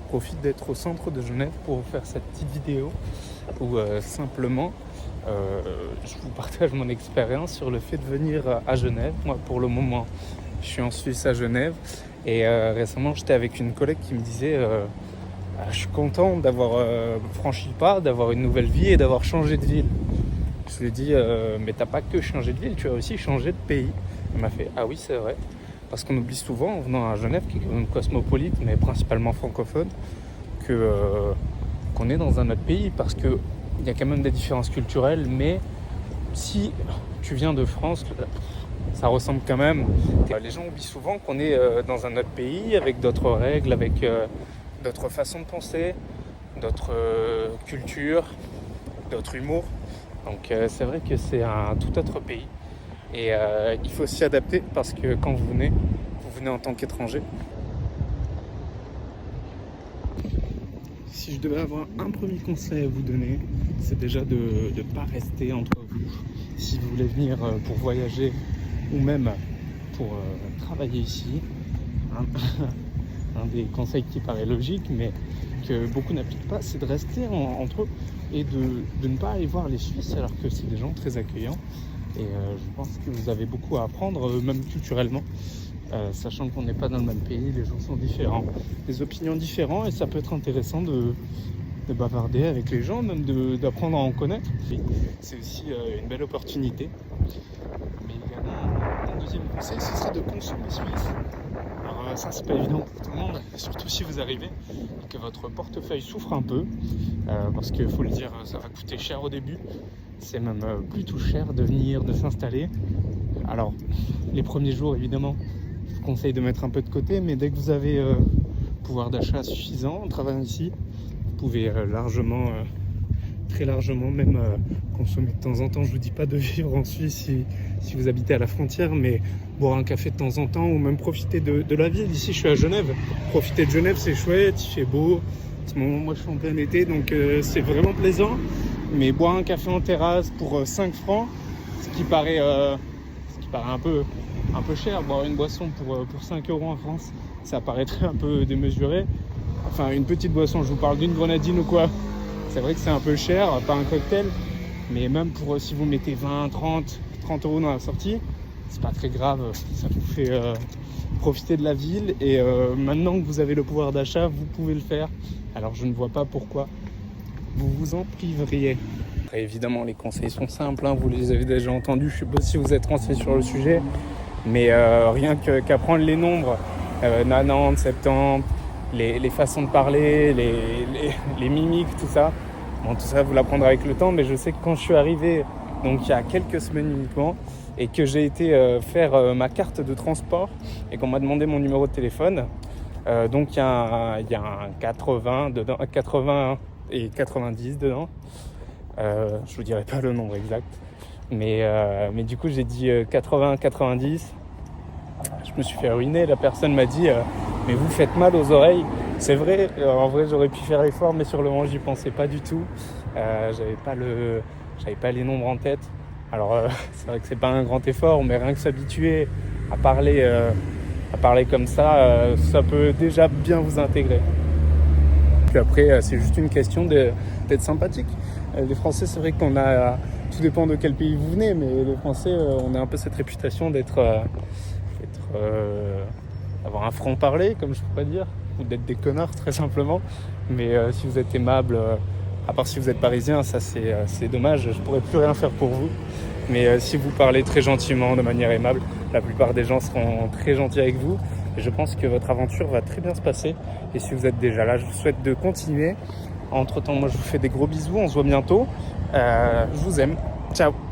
profite d'être au centre de Genève pour faire cette petite vidéo où simplement je vous partage mon expérience sur le fait de venir à Genève. Moi, pour le moment, je suis en Suisse à Genève et récemment, j'étais avec une collègue qui me disait je suis content d'avoir franchi le pas, d'avoir une nouvelle vie et d'avoir changé de ville. Je lui ai dit mais t'as pas que changé de ville, tu as aussi changé de pays. Elle m'a fait ah oui, c'est vrai. Parce qu'on oublie souvent en venant à Genève, qui est quand même cosmopolite, mais principalement francophone, qu'on est dans un autre pays, parce qu'il y a quand même des différences culturelles, mais si tu viens de France, ça ressemble quand même. Les gens oublient souvent qu'on est dans un autre pays, avec d'autres règles, avec d'autres façons de penser, d'autres cultures, d'autres humours. Donc c'est vrai que c'est un tout autre pays. Et il faut s'y adapter parce que quand vous venez en tant qu'étranger. Si je devais avoir un premier conseil à vous donner, c'est déjà de ne pas rester entre vous. Si vous voulez venir pour voyager ou même pour travailler ici, un des conseils qui paraît logique mais que beaucoup n'appliquent pas, c'est de rester entre eux et de ne pas aller voir les Suisses alors que c'est des gens très accueillants. Et je pense que vous avez beaucoup à apprendre, même culturellement, sachant qu'on n'est pas dans le même pays, les gens sont différents, des opinions différentes, et ça peut être intéressant de bavarder avec les gens, même d'apprendre à en connaître. C'est aussi une belle opportunité. Mais également, mon deuxième conseil, ce serait de consommer suisse. Alors ça, c'est pas évident pour tout le monde, surtout si vous arrivez et que votre portefeuille souffre un peu, parce qu'il faut le dire, ça va coûter cher au début. C'est même plutôt cher de venir, de s'installer. Alors, les premiers jours, évidemment, je vous conseille de mettre un peu de côté, mais dès que vous avez pouvoir d'achat suffisant en travaillant ici, vous pouvez largement, très largement même consommer de temps en temps. Je vous dis pas de vivre en Suisse si vous habitez à la frontière, mais boire un café de temps en temps ou même profiter de la ville. Ici, je suis à Genève. Profiter de Genève, c'est chouette, il fait beau. En ce moment, moi, je suis en plein été, donc c'est vraiment plaisant. Mais boire un café en terrasse pour 5 francs, ce qui paraît un peu cher, boire une boisson pour 5 euros en France, ça paraîtrait un peu démesuré. Enfin, une petite boisson, je vous parle d'une grenadine ou quoi, c'est vrai que c'est un peu cher, pas un cocktail, mais même pour si vous mettez 20, 30 euros dans la sortie, c'est pas très grave, ça vous fait profiter de la ville et maintenant que vous avez le pouvoir d'achat, vous pouvez le faire. Alors je ne vois pas pourquoi vous vous en priveriez. Après, évidemment, les conseils sont simples, vous les avez déjà entendus, je ne sais pas si vous êtes renseigné sur le sujet, mais rien qu'apprendre les nombres, 90, 70, les façons de parler, les mimiques, tout ça. Bon, tout ça, vous l'apprendrez avec le temps, mais je sais que quand je suis arrivé, donc il y a quelques semaines uniquement, et que j'ai été faire ma carte de transport, et qu'on m'a demandé mon numéro de téléphone, donc il y a un 80 dedans, 80 et 90 dedans. Je vous dirai pas le nombre exact, mais du coup j'ai dit 80, 90. Je me suis fait ruiner. La personne m'a dit mais vous faites mal aux oreilles. C'est vrai, en vrai j'aurais pu faire l'effort, mais sur le moment j'y pensais pas du tout. J'avais pas les nombres en tête. Alors c'est vrai que c'est pas un grand effort, mais rien que s'habituer à parler comme ça, ça peut déjà bien vous intégrer. Puis après, c'est juste une question d'être sympathique. Les Français, c'est vrai qu'on a, tout dépend de quel pays vous venez, mais les Français, on a un peu cette réputation d'avoir un franc-parler, comme je pourrais dire, ou d'être des connards, très simplement. Mais si vous êtes aimable, à part si vous êtes parisien, ça c'est dommage, je pourrais plus rien faire pour vous. Mais si vous parlez très gentiment, de manière aimable, la plupart des gens seront très gentils avec vous. Et je pense que votre aventure va très bien se passer. Et si vous êtes déjà là, je vous souhaite de continuer. Entre-temps, moi, je vous fais des gros bisous. On se voit bientôt. Je vous aime. Ciao.